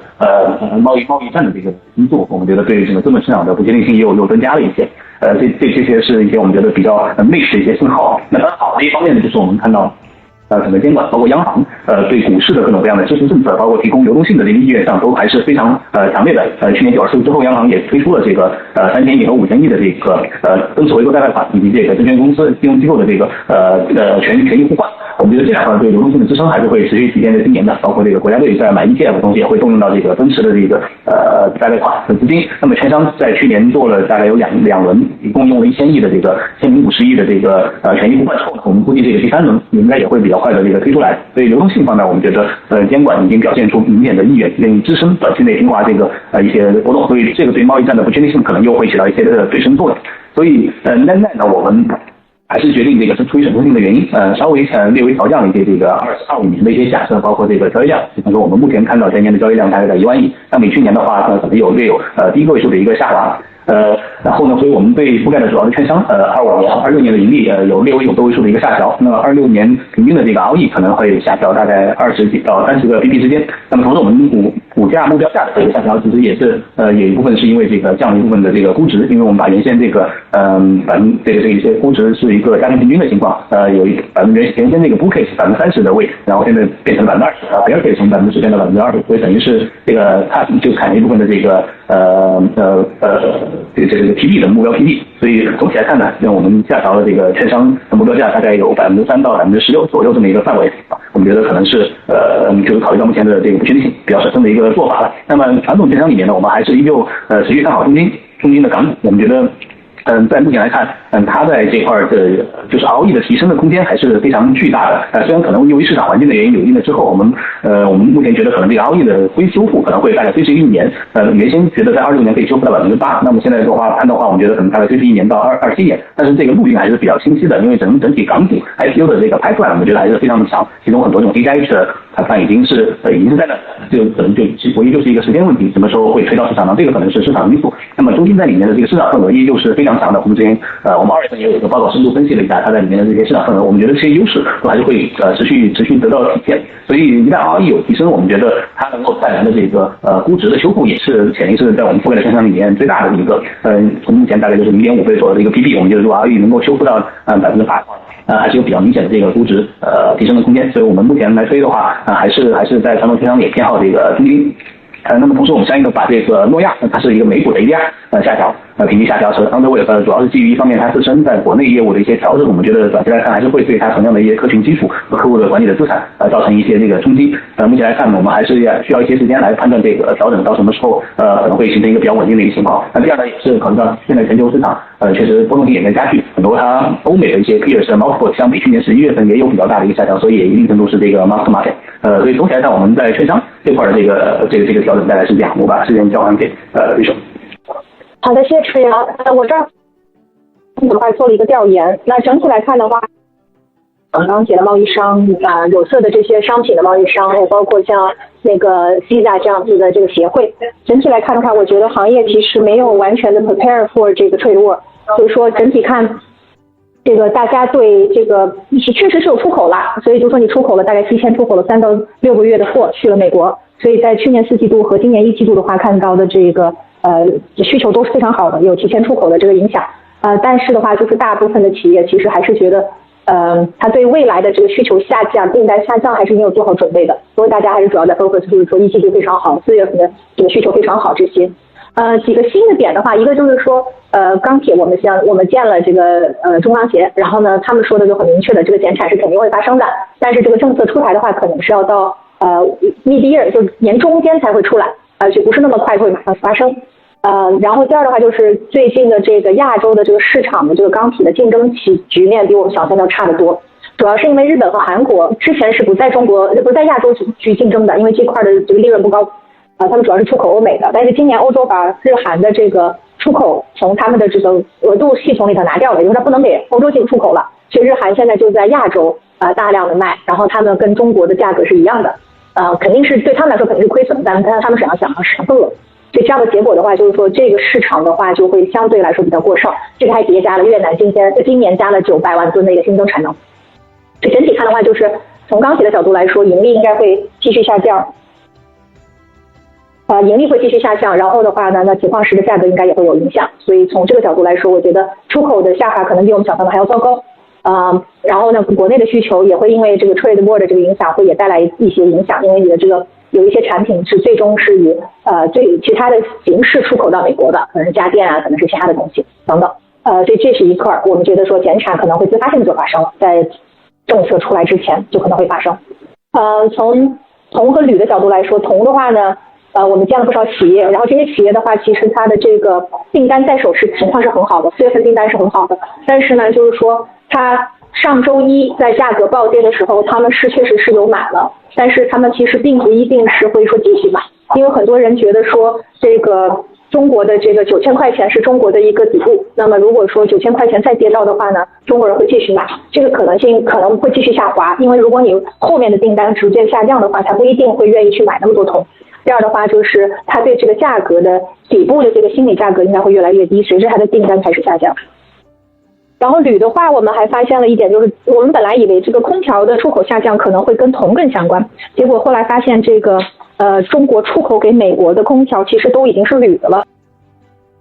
贸易战的这个因素，我们觉得对这个资本市场的不确定性又增加了一些。这些是一些我们觉得比较mixed的一些信号。那当然好的一方面呢，就是我们看到整个监管包括央行对股市的各种各样的支持政策，包括提供流动性的这个意愿上都还是非常强烈的。去年9月4日之后，央行也推出了这个3000亿和5000亿的这个增持回购贷款以及这个证券公司金融机构的这个权益互换。我们觉得这两块对流动性的支撑还是会持续体现在今年的，包括这个国家队在买 ETF 的东西也会动用到这个增持的这个贷款的资金。那么券商在去年做了大概有两轮，一共用了1000亿的这个1050亿的这个权益互换之后呢，我们估计这个第3轮应该也会比较快的这个推出来。所以流动性方面，我们觉得监管已经表现出明显的意愿，愿意支撑短期内平滑这个一些波动，所以这个对贸易战的不确定性可能又会起到一些对称作用。所以net呢，我们还是决定这个是出于审慎性的原因，稍微略微调降了一些这个25年的一些假设，包括这个交易量。比方说我们目前看到全年的交易量大概在1万亿，相比去年的话可能略有第一个位数的一个下滑。然后呢，所以我们对覆盖的主要的券商，25年、26年的盈利有略微有多位数的一个下调。那么26年平均的这个 ROE 可能会下调大概20几到30个 BP 之间。那么同时我们股价目标价的这个下调，其实也是有一部分是因为这个降了一部分的这个估值，因为我们把原先这个这一些估值是一个家庭平均的情况，有原先这个 book case 30%的位，然后现在变成了20%， bear case 从10%变到20%，所以等于是这个它就砍了一部分的这个这个 PB 的目标 PB， 所以总体来看呢，我们下调了这个券商的目标价大概有3%到16%左右这么一个范围，我们觉得可能是就是考虑到目前的这个不确定性，比较审慎的一个做法了。那么传统券商里面呢，我们还是依旧持续看好中金的港股，我们觉得在目前来看，它在这块的就是 ROE 的提升的空间还是非常巨大的。虽然可能由于市场环境的原因，有一定的滞后，我们目前觉得可能这个 ROE 的修复可能会大概推迟1年。原先觉得在26年可以修复到8%，那么现在的话看的话，我们觉得可能大概推迟1年到27年。但是这个路径还是比较清晰的，因为整体港股 IPO 的这个pipeline，我们觉得还是非常的强。其中很多这种 DIH 的pipeline已经是在那，就可能唯一就是一个时间问题，什么时候会推到市场上，这个可能是市场因素。那么中金在里面的这个市场份额依旧是非常强的。我们之前我们2月份也有一个报告深度分析了一下它在里面的这些市场份额，我们觉得这些优势都还是会持续得到体现。所以一旦 ROE 有提升，我们觉得它能够带来的这个估值的修复也是潜力是在我们覆盖的券商里面最大的一个从目前大概就是0.5倍左右的一个 PB， 我们觉得如果 ROE 能够修复到8%，还是有比较明显的这个估值提升的空间。所以我们目前来推的话，还是在传统券商也偏好这个中金。那么同时我们相应的把这个诺亚，它是一个美股的 ADR 下调，评级下调是underweight，主要是基于一方面它自身在国内业务的一些调整，我们觉得短期来看还是会对它同样的一些客群基础和客户的管理的资产造成一些这个冲击。目前来看呢，我们还是需要一些时间来判断这个调整到什么时候可能会形成一个比较稳定的一个情况。那第二呢，也是考虑到现在全球市场确实波动性也在加剧，很多它欧美的一些 peers multiple 相比去年11月份也有比较大的一个下调，所以也一定程度是这个 mark to market。所以总体来看，我们在券商这块的这个调整大概是这样，我把时间交还给对手。好的，谢谢池阳。我这儿做了一个调研，那整体来看的话，刚刚写的贸易商有色的这些商品的贸易商，还包括像那个 CISA 这样子的这个协会，整体来看的话，我觉得行业其实没有完全的 prepare for 这个 trade war， 所以说整体看这个大家对这个确实是有出口啦，所以就说你出口了大概提前出口了3到6个月的货去了美国，所以在去年4季度和今年1季度的话，看到的这个需求都是非常好的，有提前出口的这个影响。但是的话，就是大部分的企业其实还是觉得它对未来的这个需求下降、订单下降还是没有做好准备的，所以大家还是主要在 focus 就是说一季度非常好，4月份的这个需求非常好这些。几个新的点的话，一个就是说，钢铁我们建了这个中钢协，然后呢，他们说的就很明确的，这个减产是肯定会发生的，但是这个政策出台的话，可能是要到mid year 就年中间才会出来，就不是那么快会马上发生。然后第二的话就是最近的这个亚洲的这个市场的这个钢铁的竞争局面比我们想象要差得多，主要是因为日本和韩国之前是不在亚洲去竞争的，因为这块的这个利润不高，他们主要是出口欧美的，但是今年欧洲把日韩的这个出口从他们的这个额度系统里头拿掉了，因为它不能给欧洲进出口了，所以日韩现在就在亚洲大量的卖，然后他们跟中国的价格是一样的，肯定是对他们来说肯定是亏损，但他们想够了。所以这样的结果的话，就是说这个市场的话就会相对来说比较过剩，这个还叠加了越南今年加了900万吨的一个新增产能。所以整体看的话，就是从钢铁的角度来说，盈利应该会继续下降，盈利会继续下降，然后的话呢，那铁矿石的价格应该也会有影响。所以从这个角度来说，我觉得出口的下滑可能比我们想象的还要糟糕。然后呢，国内的需求也会因为这个 trade war 的这个影响，会也带来一些影响，因为你的这个有一些产品是最终是以其他的形式出口到美国的，可能是家电啊，可能是其他的东西等等。所以这是一块我们觉得说减产可能会自发性就发生了，在政策出来之前就可能会发生。从铜和铝的角度来说，铜的话呢，我们见了不少企业，然后这些企业的话，其实它的这个订单在手情况是很好的，4月份订单是很好的，但是呢，就是说它上周一在价格暴跌的时候，他们确实是有买了，但是他们其实并不一定是会说继续买，因为很多人觉得说这个中国的这个9000块钱是中国的一个底部，那么如果说9000块钱再跌到的话呢，中国人会继续买，这个可能性可能会继续下滑，因为如果你后面的订单逐渐下降的话，他不一定会愿意去买那么多铜。第二的话就是他对这个价格的底部的这个心理价格应该会越来越低，随着他的订单开始下降。然后铝的话，我们还发现了一点，就是我们本来以为这个空调的出口下降可能会跟铜更相关，结果后来发现这个中国出口给美国的空调其实都已经是铝的了。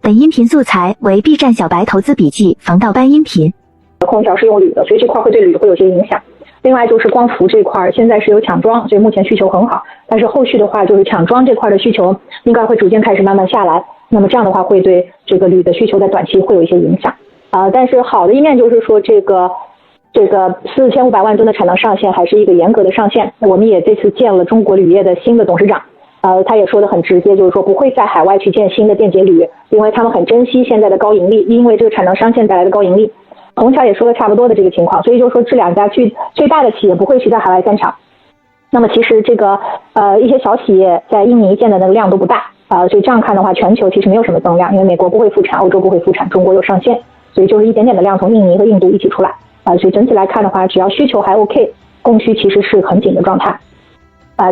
本音频素材为 B 站小白投资笔记防盗班音频。空调是用铝的，所以这块会对铝会有些影响。另外就是光伏这块现在是有抢装，所以目前需求很好，但是后续的话就是抢装这块的需求应该会逐渐开始慢慢下来，那么这样的话会对这个铝的需求在短期会有一些影响。但是好的一面就是说这个4500万吨的产能上限还是一个严格的上限。我们也这次见了中国铝业的新的董事长，他也说得很直接，就是说不会在海外去建新的电解铝，因为他们很珍惜现在的高盈利，因为这个产能上限带来的高盈利。虹桥也说了差不多的这个情况，所以就是说这两家最大的企业不会去在海外建厂。那么其实这个一些小企业在印尼建的那个量都不大，所以这样看的话，全球其实没有什么增量，因为美国不会复产，欧洲不会复产，中国有上限。所以就是一点点的量从印尼和印度一起出来，所以整体来看的话，只要需求还 OK， 供需其实是很紧的状态，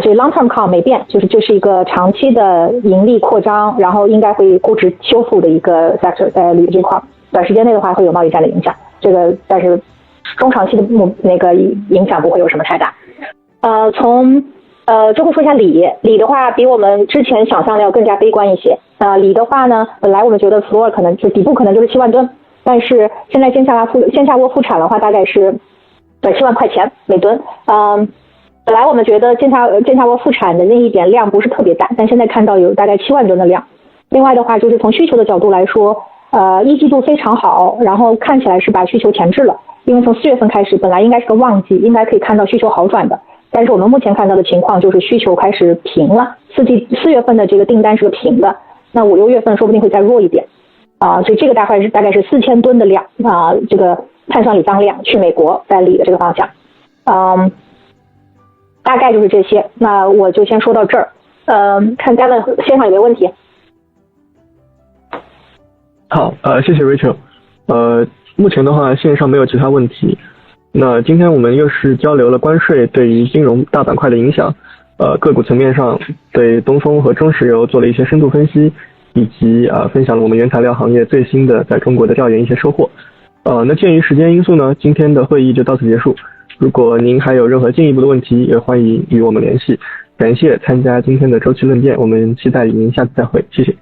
所以 long term call 没变，就是这是一个长期的盈利扩张，然后应该会估值修复的一个 sector， 在铝这块，短时间内的话会有贸易战的影响，这个但是中长期的那个影响不会有什么太大。最后说一下锂的话，比我们之前想象的要更加悲观一些。锂的话呢，本来我们觉得 floor 可能就底部可能就是7万吨。但是现在线下窝复产的话，大概是7万块钱每吨。本来我们觉得线下窝复产的那一点量不是特别大，但现在看到有大概7万吨的量。另外的话，就是从需求的角度来说，一季度非常好，然后看起来是把需求前置了，因为从4月份开始本来应该是个旺季，应该可以看到需求好转的。但是我们目前看到的情况就是需求开始平了，4月份的这个订单是个平的，那5、6月份说不定会再弱一点。所以这个大概是4000吨的量这个碳酸锂当量去美国在锂的这个方向，大概就是这些。那我就先说到这儿，看咱们线上有没有问题。好，谢谢 Rachel。目前的话线上没有其他问题。那今天我们又是交流了关税对于金融大板块的影响，个股层面上对东风和中石油做了一些深度分析。以及分享了我们原材料行业最新的在中国的调研一些收获。那鉴于时间因素呢，今天的会议就到此结束。如果您还有任何进一步的问题，也欢迎与我们联系。感谢参加今天的周期论剑，我们期待与您下次再会，谢谢。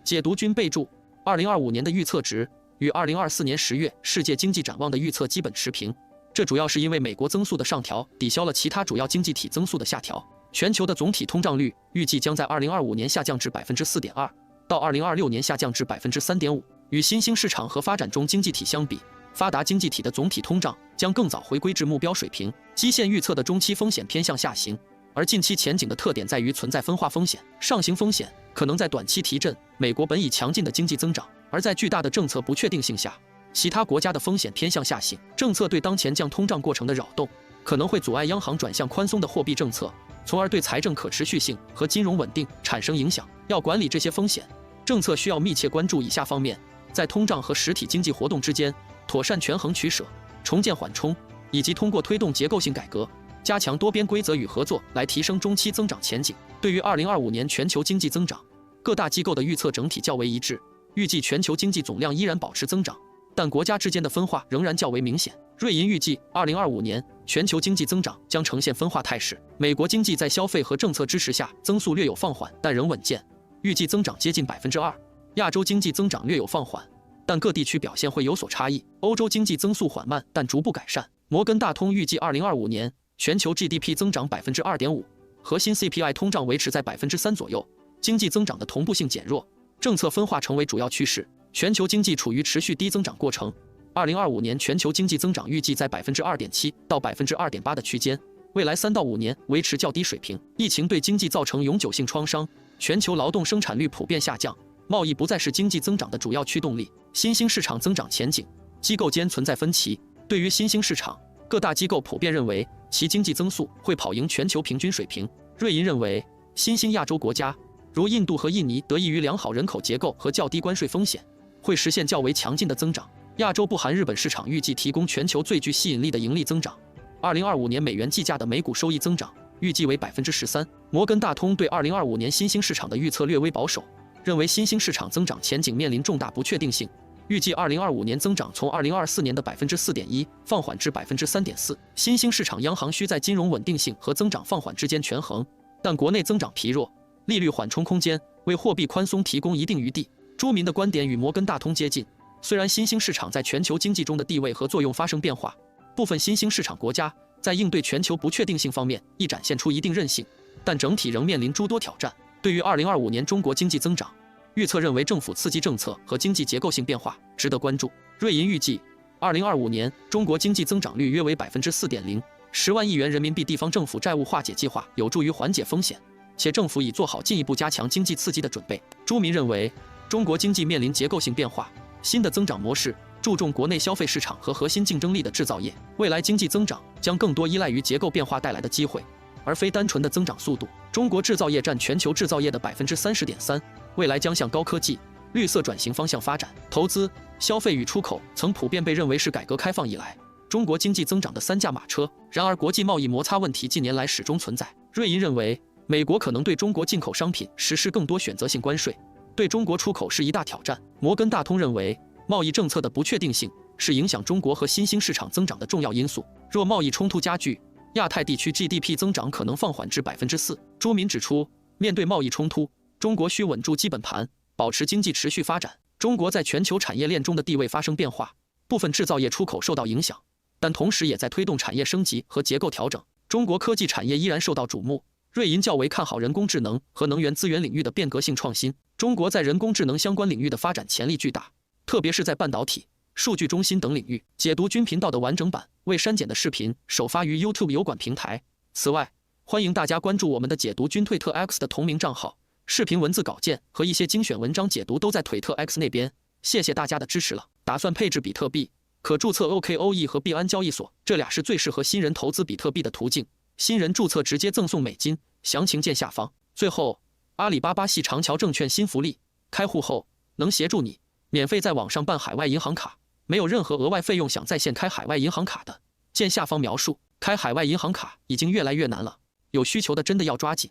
解读均备注：2025年的预测值与2024年10月世界经济展望的预测基本持平。这主要是因为美国增速的上调抵消了其他主要经济体增速的下调。全球的总体通胀率预计将在2025年下降至 4.2%， 到2026年下降至 3.5%。与新兴市场和发展中经济体相比，发达经济体的总体通胀将更早回归至目标水平。基线预测的中期风险偏向下行，而近期前景的特点在于存在分化风险，上行风险可能在短期提振美国本已强劲的经济增长，而在巨大的政策不确定性下，其他国家的风险偏向下行。政策对当前降通胀过程的扰动，可能会阻碍央行转向宽松的货币政策，从而对财政可持续性和金融稳定产生影响。要管理这些风险，政策需要密切关注以下方面：在通胀和实体经济活动之间妥善权衡取舍，重建缓冲，以及通过推动结构性改革，加强多边规则与合作来提升中期增长前景。对于2025年全球经济增长，各大机构的预测整体较为一致，预计全球经济总量依然保持增长，但国家之间的分化仍然较为明显。瑞银预计2025年全球经济增长将呈现分化态势，美国经济在消费和政策支持下增速略有放缓，但仍稳健，预计增长接近 2%。 亚洲经济增长略有放缓，但各地区表现会有所差异。欧洲经济增速缓慢但逐步改善。摩根大通预计2025年全球 GDP 增长 2.5%， 核心 CPI 通胀维持在 3% 左右，经济增长的同步性减弱，政策分化成为主要趋势，全球经济处于持续低增长过程。2025年全球经济增长预计在 2.7% 到 2.8% 的区间，未来3到5年维持较低水平。疫情对经济造成永久性创伤，全球劳动生产率普遍下降，贸易不再是经济增长的主要驱动力。新兴市场增长前景，机构间存在分歧。对于新兴市场，各大机构普遍认为其经济增速会跑赢全球平均水平。瑞银认为，新兴亚洲国家如印度和印尼得益于良好人口结构和较低关税风险，会实现较为强劲的增长。亚洲不含日本市场预计提供全球最具吸引力的盈利增长。2025年美元计价的每股收益增长预计为 13%。摩根大通对2025年新兴市场的预测略微保守，认为新兴市场增长前景面临重大不确定性，预计2025年增长从2024年的 4.1% 放缓至 3.4%。新兴市场央行需在金融稳定性和增长放缓之间权衡，但国内增长疲弱，利率缓冲空间为货币宽松提供一定余地。朱民的观点与摩根大通接近，虽然新兴市场在全球经济中的地位和作用发生变化，部分新兴市场国家在应对全球不确定性方面亦展现出一定韧性，但整体仍面临诸多挑战。对于2025年中国经济增长，预测认为政府刺激政策和经济结构性变化值得关注。瑞银预计2025年中国经济增长率约为 4.0%，10万亿元人民币地方政府债务化解计划有助于缓解风险，且政府已做好进一步加强经济刺激的准备。朱民认为，中国经济面临结构性变化，新的增长模式注重国内消费市场和核心竞争力的制造业，未来经济增长将更多依赖于结构变化带来的机会，而非单纯的增长速度。中国制造业占全球制造业的 30.3%， 未来将向高科技、绿色转型方向发展。投资、消费与出口曾普遍被认为是改革开放以来中国经济增长的3驾马车，然而国际贸易摩擦问题近年来始终存在。瑞银认为，美国可能对中国进口商品实施更多选择性关税，对中国出口是一大挑战。摩根大通认为，贸易政策的不确定性是影响中国和新兴市场增长的重要因素。若贸易冲突加剧，亚太地区 GDP 增长可能放缓至 4%。朱民指出，面对贸易冲突，中国需稳住基本盘，保持经济持续发展。中国在全球产业链中的地位发生变化，部分制造业出口受到影响，但同时也在推动产业升级和结构调整。中国科技产业依然受到瞩目。瑞银较为看好人工智能和能源资源领域的变革性创新。中国在人工智能相关领域的发展潜力巨大，特别是在半导体、数据中心等领域。解读军频道的完整版未删减的视频首发于 YouTube 油管平台。此外，欢迎大家关注我们的解读军推特 X 的同名账号，视频文字稿件和一些精选文章解读都在推特 X 那边。谢谢大家的支持了。打算配置比特币，可注册 OKOE 和币安交易所，这俩是最适合新人投资比特币的途径。新人注册直接赠送美金，详情见下方。最后，阿里巴巴系长桥证券新福利，开户后能协助你免费在网上办海外银行卡，没有任何额外费用。想在线开海外银行卡的，见下方描述。开海外银行卡已经越来越难了，有需求的真的要抓紧。